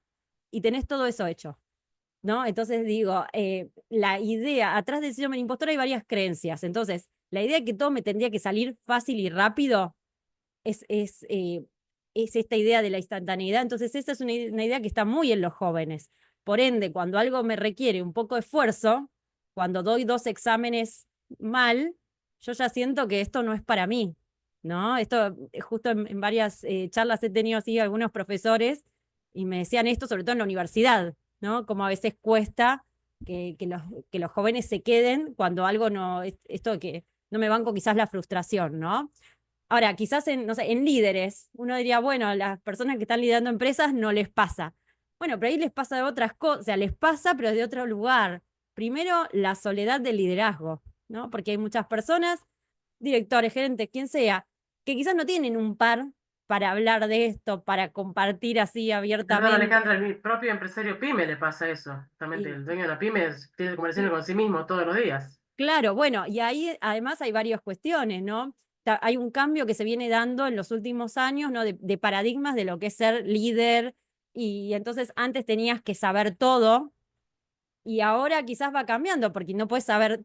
y tenés todo eso hecho, ¿no? Entonces digo, la idea, atrás del síndrome del impostor hay varias creencias. Entonces, la idea de que todo me tendría que salir fácil y rápido es esta idea de la instantaneidad. Entonces, esa es una idea que está muy en los jóvenes. Por ende, cuando algo me requiere un poco de esfuerzo, cuando doy 2 exámenes mal, yo ya siento que esto no es para mí, ¿no? Esto, justo en varias charlas he tenido así algunos profesores y me decían esto, sobre todo en la universidad, ¿no? Como a veces cuesta que los jóvenes se queden cuando algo no, esto que no me banco quizás la frustración, ¿no? Ahora, quizás no sé, en líderes, uno diría, bueno, las personas que están liderando empresas no les pasa. Bueno, pero ahí les pasa de otras cosas, o sea, les pasa, pero de otro lugar. Primero, la soledad del liderazgo, ¿no? Porque hay muchas personas, directores, gerentes, quien sea, que quizás no tienen un par para hablar de esto, para compartir así Perdón, abiertamente. Alejandra, el propio empresario pyme le pasa eso. Justamente Y, el dueño de la pyme tiene conversaciones sí, con sí mismo todos los días. claro, bueno, y ahí además hay varias cuestiones, ¿no? Hay un cambio que se viene dando en los últimos años, ¿no? De paradigmas de lo que es ser líder, y entonces antes tenías que saber todo, y ahora quizás va cambiando, porque no puedes saber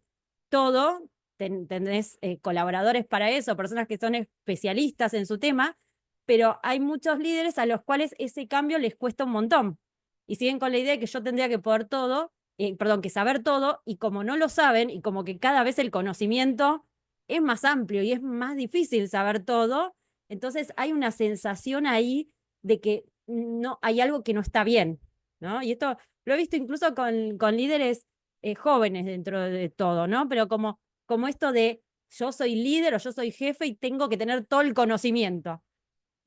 todo, tenés colaboradores para eso, personas que son especialistas en su tema, pero hay muchos líderes a los cuales ese cambio les cuesta un montón. Y siguen con la idea de que yo tendría que poder todo, perdón, que saber todo, y como no lo saben, y como que cada vez el conocimiento es más amplio y es más difícil saber todo, entonces hay una sensación ahí de que no, hay algo que no está bien, ¿no? Y esto lo he visto incluso con líderes jóvenes dentro de todo, ¿no? Pero como esto de yo soy líder o yo soy jefe y tengo que tener todo el conocimiento.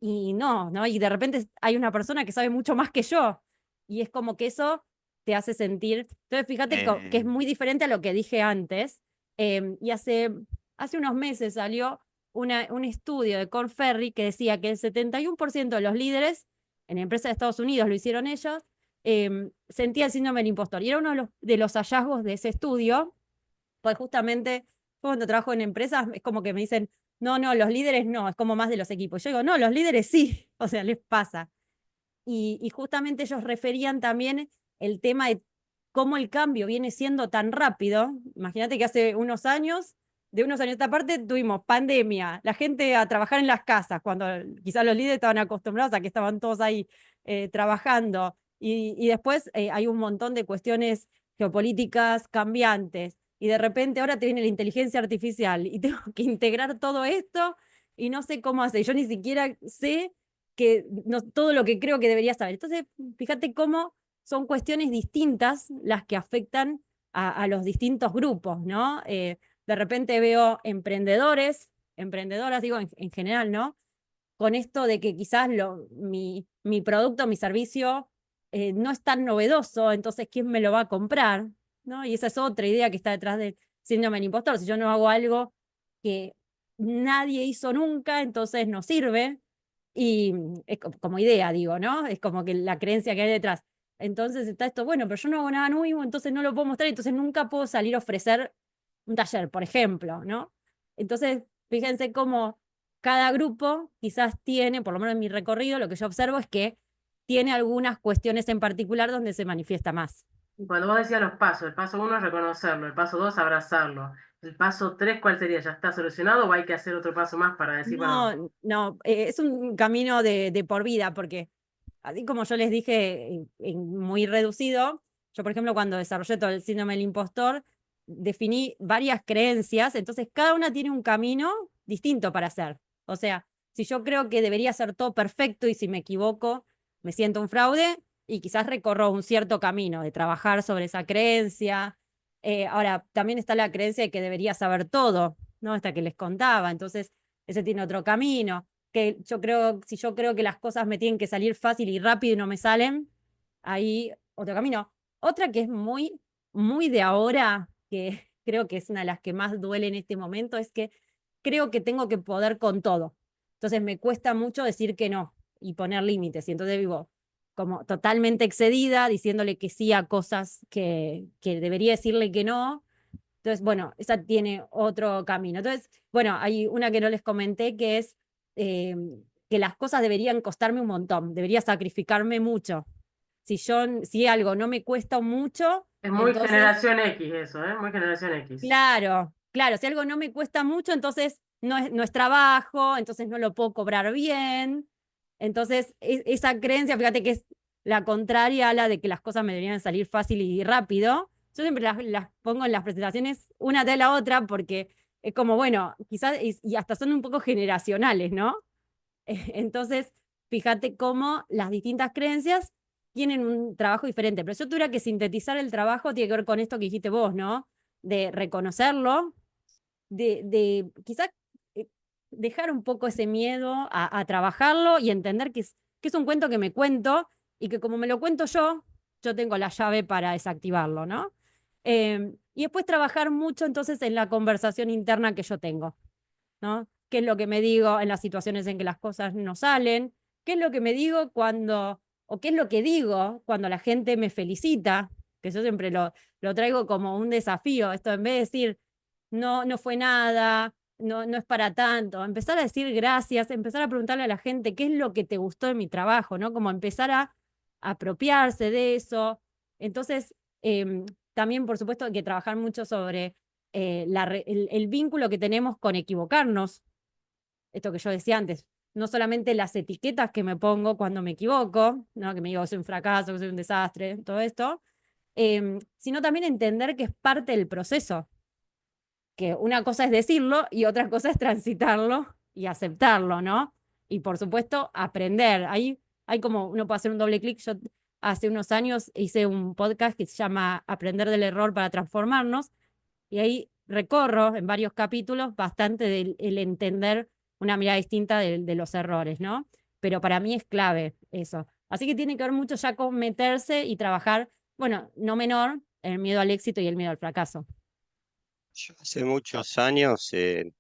Y no, ¿no? Y de repente hay una persona que sabe mucho más que yo. Y es como que eso te hace sentir. Entonces, fíjate que es muy diferente a lo que dije antes. Y hace unos meses salió un estudio de Korn Ferry que decía que el 71% de los líderes en empresas de Estados Unidos, lo hicieron ellos, sentía el síndrome del impostor. Y era uno de los hallazgos de ese estudio, pues justamente cuando trabajo en empresas es como que me dicen, no, los líderes no, es como más de los equipos. Yo digo, no, los líderes sí, o sea, les pasa. Y justamente ellos referían también el tema de cómo el cambio viene siendo tan rápido. Imagínate que hace unos años, de unos años a esta parte, tuvimos pandemia, la gente a trabajar en las casas, cuando quizás los líderes estaban acostumbrados a que estaban todos ahí trabajando. Y después hay un montón de cuestiones geopolíticas cambiantes. Y de repente ahora te viene la inteligencia artificial y tengo que integrar todo esto y no sé cómo hacer. Yo ni siquiera sé que no, todo lo que creo que debería saber. Entonces, fíjate cómo son cuestiones distintas las que afectan a los distintos grupos, ¿no? De repente veo emprendedoras, digo, en general, ¿no? Con esto de que quizás mi producto, mi servicio no es tan novedoso, entonces, ¿quién me lo va a comprar? ¿No? Y esa es otra idea que está detrás del síndrome del impostor. Si yo no hago algo que nadie hizo nunca, entonces no sirve. Y es como idea, digo, ¿no? Es como que la creencia que hay detrás. Entonces está esto, bueno, pero yo no hago nada nuevo, entonces no lo puedo mostrar, entonces nunca puedo salir a ofrecer un taller, por ejemplo, ¿no? Entonces, fíjense cómo cada grupo quizás tiene, por lo menos en mi recorrido, lo que yo observo es que tiene algunas cuestiones en particular donde se manifiesta más. Y cuando vos decías los pasos, el paso 1 es reconocerlo, el paso 2 abrazarlo, el paso 3 ¿cuál sería? ¿Ya está solucionado o hay que hacer otro paso más para decir, bueno, No, es un camino de por vida, porque así como yo les dije, muy reducido, yo, por ejemplo, cuando desarrollé todo el síndrome del impostor, definí varias creencias, entonces cada una tiene un camino distinto para hacer. O sea, si yo creo que debería ser todo perfecto y si me equivoco, me siento un fraude y quizás recorro un cierto camino de trabajar sobre esa creencia. Ahora, también está la creencia de que debería saber todo, ¿no? Hasta que les contaba, entonces ese tiene otro camino que si yo creo que las cosas me tienen que salir fácil y rápido y no me salen, ahí otro camino. Otra que es muy, muy de ahora, que creo que es una de las que más duele en este momento, es que creo que tengo que poder con todo. Entonces me cuesta mucho decir que no y poner límites. Y entonces vivo como totalmente excedida, diciéndole que sí a cosas que debería decirle que no. Entonces, bueno, esa tiene otro camino. Entonces, bueno, hay una que no les comenté que es eh, que las cosas deberían costarme un montón, debería sacrificarme mucho. Si algo no me cuesta mucho, es muy entonces, generación X eso, ¿eh? Muy generación X. claro, si algo no me cuesta mucho, entonces no es trabajo, entonces no lo puedo cobrar bien. Entonces, esa creencia, fíjate que es la contraria a la de que las cosas me deberían salir fácil y rápido. Yo siempre las pongo en las presentaciones una de la otra porque es como, bueno, quizás, y hasta son un poco generacionales, ¿no? Entonces, fíjate cómo las distintas creencias tienen un trabajo diferente. Pero si yo tuviera que sintetizar el trabajo, tiene que ver con esto que dijiste vos, ¿no? De reconocerlo, de quizás dejar un poco ese miedo a trabajarlo y entender que es un cuento que me cuento y que como me lo cuento yo tengo la llave para desactivarlo, ¿no? Y después trabajar mucho entonces en la conversación interna que yo tengo, ¿no? ¿Qué es lo que me digo en las situaciones en que las cosas no salen? ¿Qué es lo que me digo o qué es lo que digo cuando la gente me felicita? Que yo siempre lo traigo como un desafío, esto en vez de decir, no fue nada, no es para tanto, empezar a decir gracias, empezar a preguntarle a la gente qué es lo que te gustó de mi trabajo, ¿no? Como empezar a apropiarse de eso. Entonces, también, por supuesto, hay que trabajar mucho sobre el vínculo que tenemos con equivocarnos, esto que yo decía antes, no solamente las etiquetas que me pongo cuando me equivoco, ¿no? Que me digo que soy un fracaso, que soy un desastre, todo esto, sino también entender que es parte del proceso, que una cosa es decirlo y otra cosa es transitarlo y aceptarlo, ¿no? Y por supuesto, aprender. Ahí hay como, uno puede hacer un doble clic. Yo hace unos años hice un podcast que se llama Aprender del error para transformarnos, y ahí recorro en varios capítulos bastante del el entender una mirada distinta de los errores, ¿no? Pero para mí es clave eso. Así que tiene que ver mucho ya con meterse y trabajar, bueno, no menor, el miedo al éxito y el miedo al fracaso. Yo hace muchos años,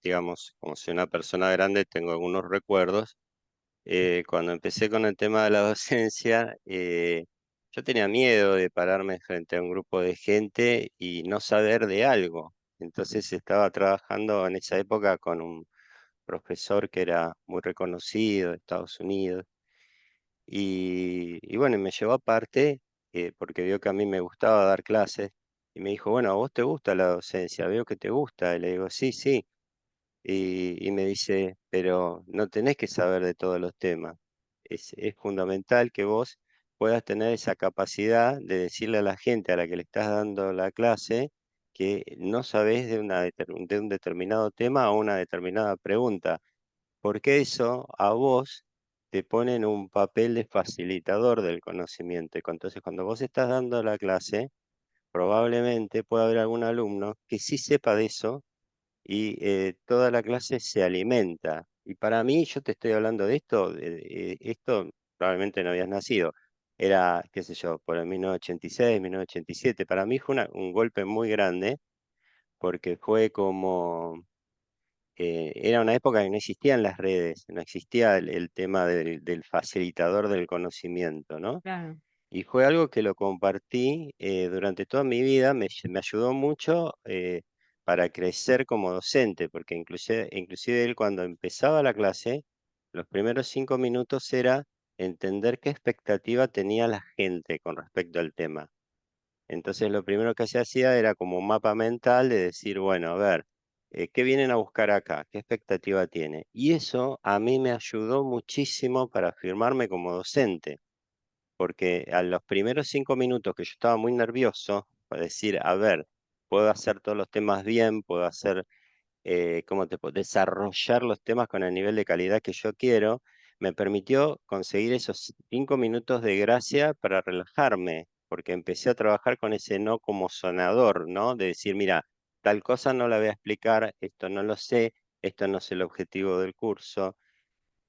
digamos, como soy una persona grande, tengo algunos recuerdos. Cuando empecé con el tema de la docencia, yo tenía miedo de pararme frente a un grupo de gente y no saber de algo. Entonces estaba trabajando en esa época con un profesor que era muy reconocido de Estados Unidos. Y bueno, me llevó aparte porque vio que a mí me gustaba dar clases y me dijo, bueno, ¿a vos te gusta la docencia? Veo que te gusta. Y le digo, sí, sí. Y me dice, pero no tenés que saber de todos los temas. Es fundamental que vos puedas tener esa capacidad de decirle a la gente a la que le estás dando la clase que no sabés de un determinado tema o una determinada pregunta, porque eso a vos te pone en un papel de facilitador del conocimiento. Entonces, cuando vos estás dando la clase, probablemente pueda haber algún alumno que sí sepa de eso y toda la clase se alimenta. Y para mí, yo te estoy hablando de esto, esto probablemente no habías nacido. Era, qué sé yo, por el 1986, 1987. Para mí fue un golpe muy grande porque fue como era una época que no existían las redes, no existía el tema del facilitador del conocimiento, ¿no? Claro. Y fue algo que lo compartí durante toda mi vida, me ayudó mucho para crecer como docente, porque inclusive él cuando empezaba la clase, los primeros 5 minutos era entender qué expectativa tenía la gente con respecto al tema. Entonces lo primero que se hacía era como un mapa mental de decir, bueno, a ver, ¿qué vienen a buscar acá? ¿Qué expectativa tiene? Y eso a mí me ayudó muchísimo para afirmarme como docente, porque a los primeros 5 minutos que yo estaba muy nervioso, para decir, a ver, puedo hacer todos los temas bien, puedo hacer desarrollar los temas con el nivel de calidad que yo quiero, me permitió conseguir esos 5 minutos de gracia para relajarme, porque empecé a trabajar con ese no como sonador, ¿no? De decir, mira, tal cosa no la voy a explicar, esto no lo sé, esto no es el objetivo del curso.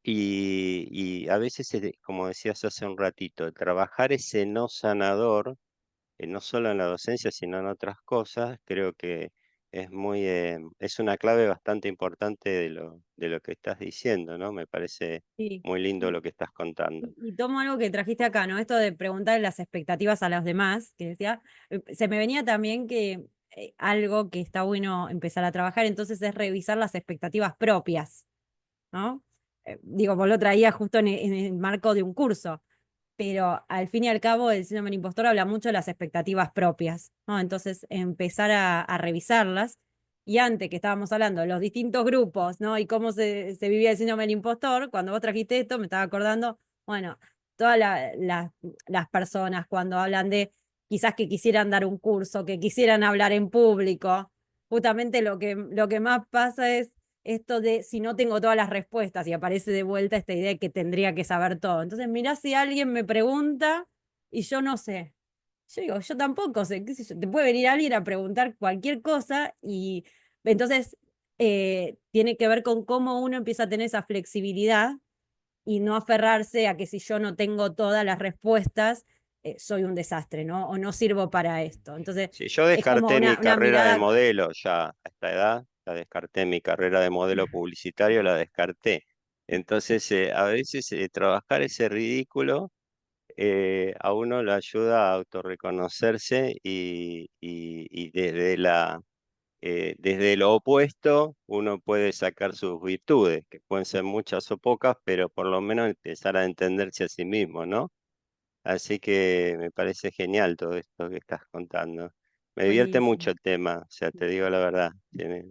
Y a veces, como decías hace un ratito, trabajar ese no sanador no solo en la docencia, sino en otras cosas, creo que es una clave bastante importante de lo que estás diciendo, ¿no? Me parece Sí. muy lindo lo que estás contando. Y tomo algo que trajiste acá, ¿no? Esto de preguntar las expectativas a los demás, que decía, se me venía también que algo que está bueno empezar a trabajar, entonces es revisar las expectativas propias, ¿no? Digo, vos lo traía justo en el marco de un curso, pero al fin y al cabo el síndrome del impostor habla mucho de las expectativas propias, ¿no? Entonces empezar a revisarlas. Y antes que estábamos hablando de los distintos grupos, ¿no? Y cómo se vivía el síndrome del impostor, cuando vos trajiste esto, me estaba acordando, bueno, todas las personas cuando hablan de quizás que quisieran dar un curso, que quisieran hablar en público, justamente lo que más pasa es esto de si no tengo todas las respuestas y aparece de vuelta esta idea de que tendría que saber todo. Entonces, mirá si alguien me pregunta y yo no sé. Yo digo, yo tampoco sé, qué sé yo, te puede venir alguien a preguntar cualquier cosa y entonces tiene que ver con cómo uno empieza a tener esa flexibilidad y no aferrarse a que si yo no tengo todas las respuestas, soy un desastre, ¿no? O no sirvo para esto. Entonces, Sí, yo es como descarté mi una carrera de mirada. modelo ya a esta edad, la descarté mi carrera de modelo publicitario, la descarté. Entonces, a veces trabajar ese ridículo a uno lo ayuda a autorreconocerse y desde lo opuesto uno puede sacar sus virtudes, que pueden ser muchas o pocas, pero por lo menos empezar a entenderse a sí mismo, ¿no? Así que me parece genial todo esto que estás contando. Me divierte Buenísimo. mucho el tema, o sea, te digo la verdad, te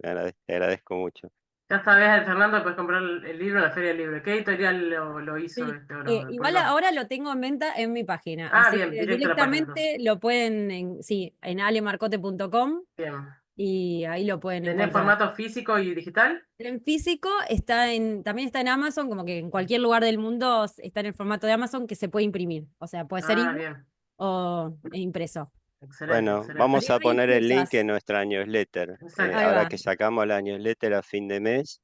agradezco mucho. Ya sabes, Fernando, puedes comprar el libro en la Feria del Libro. ¿Qué editorial lo hizo Sí. este o lo Igual publicó? ahora lo tengo en venta en mi página, Ah, así bien, que directo a la página entonces. directamente lo pueden, sí, en alemarcote.com Bien. y ahí lo pueden ¿Tenés encontrar. formato físico y digital? En físico también está en Amazon, como que en cualquier lugar del mundo está en el formato de Amazon que se puede imprimir. O sea, puede ser Ah, ebook bien. o impreso. Excelente, Bueno, excelente. vamos Así que a hay poner el link excusas. en nuestra newsletter. Exacto. Ahí Ahora va. que sacamos la newsletter a fin de mes,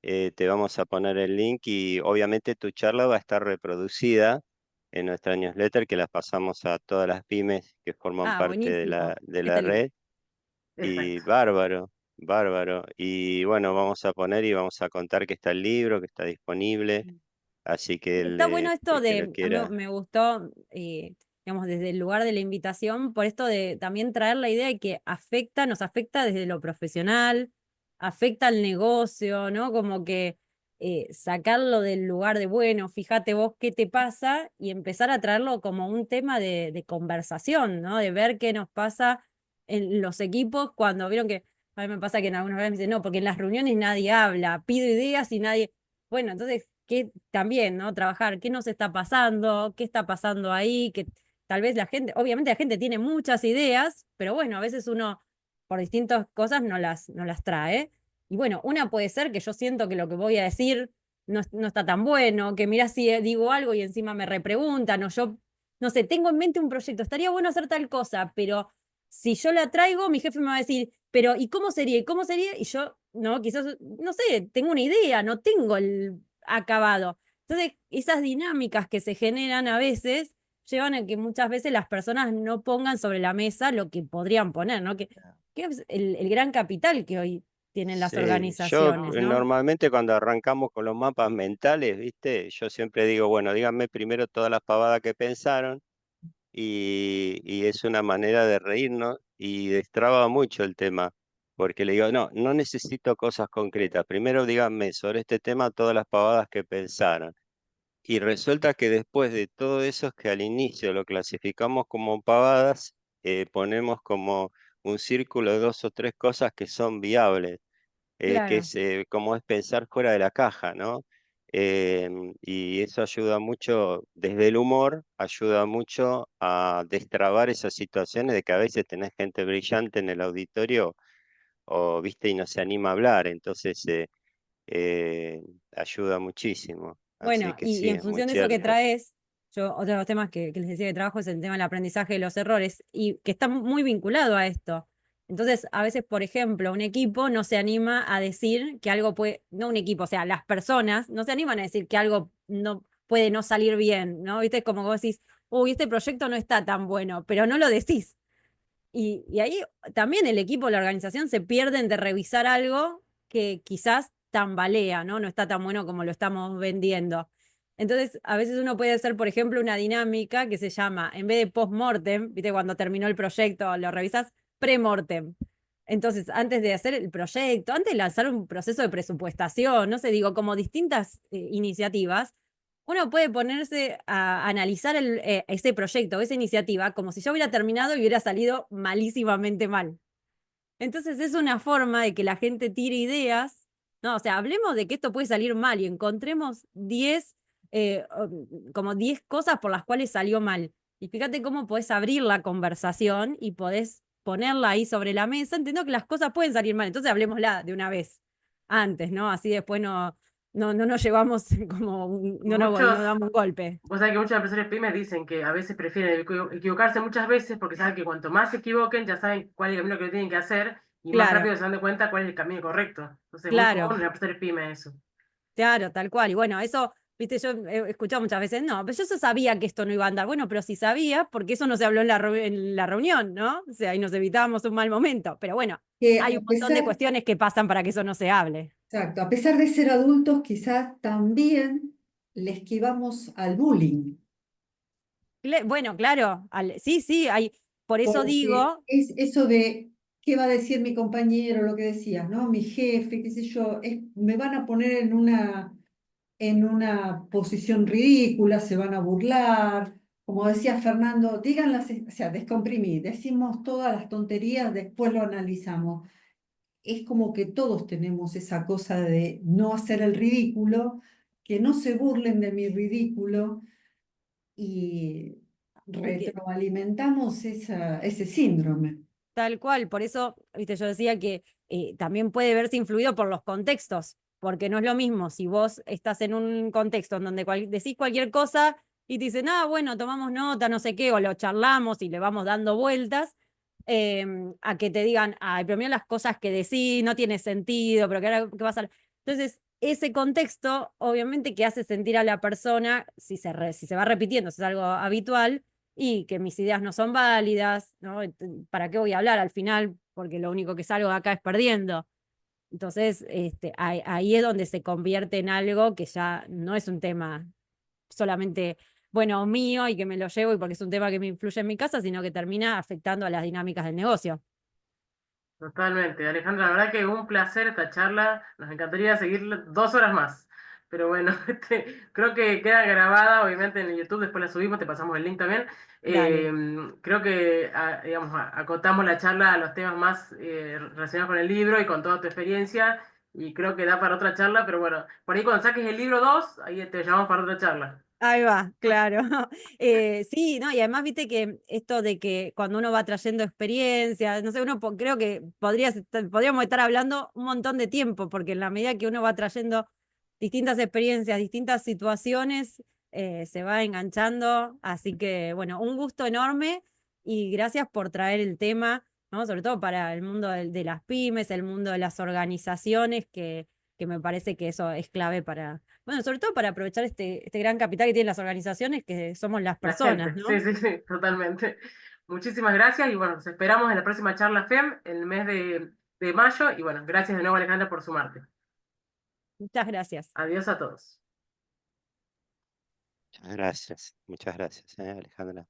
te vamos a poner el link y obviamente tu charla va a estar reproducida en nuestra newsletter que las pasamos a todas las pymes que forman Ah, parte buenísimo. de la Excelente. red. Y Exacto. bárbaro, bárbaro. Y bueno, vamos a poner y vamos a contar que está el libro, que está disponible. Así que Está bueno esto el que lo de, a mí quiera. me gustó, digamos, desde el lugar de la invitación, por esto de también traer la idea de que nos afecta desde lo profesional, afecta al negocio, ¿no? Como que sacarlo del lugar de, bueno, fíjate vos qué te pasa y empezar a traerlo como un tema de conversación, ¿no? De ver qué nos pasa en los equipos cuando vieron que, a mí me pasa que en algunas veces me dicen, no, porque en las reuniones nadie habla, pido ideas y nadie... Bueno, entonces, ¿qué también, no? Trabajar, ¿qué nos está pasando? ¿Qué está pasando ahí? Que tal vez la gente, obviamente la gente tiene muchas ideas, pero bueno, a veces uno por distintas cosas no las trae. Y bueno, una puede ser que yo siento que lo que voy a decir no está tan bueno, que mirá si digo algo y encima me repreguntan, o yo, no sé, tengo en mente un proyecto, estaría bueno hacer tal cosa, pero si yo la traigo, mi jefe me va a decir, pero ¿y cómo sería? ¿Y cómo sería? Y yo, no, quizás, no sé, tengo una idea, no tengo el acabado. Entonces, esas dinámicas que se generan a veces llevan a que muchas veces las personas no pongan sobre la mesa lo que podrían poner, ¿no? Que es el gran capital que hoy tienen las Sí, yo organizaciones, ¿no? normalmente cuando arrancamos con los mapas mentales, ¿viste? Yo siempre digo, bueno, díganme primero todas las pavadas que pensaron y es una manera de reírnos y destraba mucho el tema, porque le digo, no, no necesito cosas concretas. Primero díganme sobre este tema todas las pavadas que pensaron. Y resulta que después de todo eso es que al inicio lo clasificamos como pavadas, ponemos como un círculo de dos o tres cosas que son viables, que Claro. es como es pensar fuera de la caja, ¿no? Y eso ayuda mucho, desde el humor, ayuda mucho a destrabar esas situaciones de que a veces tenés gente brillante en el auditorio o, viste, y no se anima a hablar, entonces ayuda muchísimo. Así Bueno, que y sí, en es muy función de eso que cierto. traes, yo, otro de los temas que les decía que trabajo es el tema del aprendizaje de los errores y que está muy vinculado a esto. Entonces, a veces, por ejemplo, un equipo no se anima a decir que algo puede, no un equipo, o sea, las personas no se animan a decir que algo no puede no salir bien, ¿no? ¿Viste? Como vos decís, uy, este proyecto no está tan bueno, pero no lo decís. Y ahí también el equipo, la organización se pierden de revisar algo que quizás tambalea, ¿no? No está tan bueno como lo estamos vendiendo. Entonces, a veces uno puede hacer, por ejemplo, una dinámica que se llama, en vez de post-mortem, ¿viste? Cuando terminó el proyecto, lo revisas, pre-mortem. Entonces, antes de hacer el proyecto, antes de lanzar un proceso de presupuestación, no sé, digo, como distintas iniciativas, uno puede ponerse a analizar ese proyecto, esa iniciativa, como si ya hubiera terminado y hubiera salido malísimamente mal. Entonces es una forma de que la gente tire ideas, ¿no? O sea, hablemos de que esto puede salir mal y encontremos 10, como 10 cosas por las cuales salió mal. Y fíjate cómo podés abrir la conversación y podés ponerla ahí sobre la mesa, entendiendo que las cosas pueden salir mal. Entonces hablemosla de una vez, antes, ¿no? Así después no nos llevamos como, no Muchos, damos un golpe. vos sabés que muchos empresarios pymes dicen que a veces prefieren equivocarse muchas veces porque saben que cuanto más se equivoquen, ya saben cuál es el camino que tienen que hacer y más Claro, rápido se dan de cuenta cuál es el camino correcto. Entonces, muy común claro. en empresarios pymes eso. Claro, tal cual. Y bueno, eso, viste, yo he escuchado muchas veces, no, pero yo eso sabía que esto no iba a andar. Bueno, pero si sabía, porque eso no se habló en la reunión, ¿no? O sea, ahí nos evitábamos un mal momento. Pero bueno, Que hay un a montón de pesar, cuestiones que pasan para que eso no se hable. exacto, a pesar de ser adultos, quizás también le esquivamos al bullying, Bueno, claro, sí, sí, por eso porque digo, es eso de qué va a decir mi compañero, lo que decías, ¿no? Mi jefe, qué sé yo, me van a poner en una posición ridícula, se van a burlar, como decía Fernando, díganlas, o sea, descomprimir, decimos todas las tonterías, después lo analizamos. Es como que todos tenemos esa cosa de no hacer el ridículo, que no se burlen de mi ridículo y Porque retroalimentamos ese síndrome. tal cual, por eso, viste, yo decía que también puede verse influido por los contextos, porque no es lo mismo si vos estás en un contexto en donde decís cualquier cosa y te dicen, ah, bueno, tomamos nota, no sé qué, o lo charlamos y le vamos dando vueltas, a que te digan, ay, pero mira las cosas que decís, no tiene sentido, pero ¿qué vas a...? Entonces, ese contexto, obviamente, que hace sentir a la persona, si se va repitiendo, si es algo habitual, y que mis ideas no son válidas, ¿no? ¿Para qué voy a hablar al final? Porque lo único que salgo de acá es perdiendo. Entonces, ahí es donde se convierte en algo que ya no es un tema solamente, bueno, mío y que me lo llevo y porque es un tema que me influye en mi casa, sino que termina afectando a las dinámicas del negocio. Totalmente, Alejandra, la verdad que un placer esta charla, nos encantaría seguir 2 horas más, pero bueno, creo que queda grabada, obviamente en el YouTube, después la subimos, te pasamos el link también. Dale. Creo que, digamos, acotamos la charla a los temas más relacionados con el libro y con toda tu experiencia, y creo que da para otra charla, pero bueno, por ahí cuando saques el libro 2 ahí te llamamos para otra charla. Ahí va, claro. Sí, ¿no? Y además viste que esto de que cuando uno va trayendo experiencias, no sé, creo que podríamos estar hablando un montón de tiempo, porque en la medida que uno va trayendo distintas experiencias, distintas situaciones, se va enganchando. Así que, bueno, un gusto enorme y gracias por traer el tema, ¿no? Sobre todo para el mundo de las pymes, el mundo de las organizaciones, que me parece que eso es clave para, bueno, sobre todo para aprovechar este gran capital que tienen las organizaciones, que somos las La personas, gente, ¿no? sí, sí, sí, totalmente. Muchísimas gracias y bueno, nos esperamos en la próxima charla FEM en el mes de mayo y bueno, gracias de nuevo Alejandra por sumarte. Muchas gracias. Adiós a todos. Muchas gracias, Alejandra.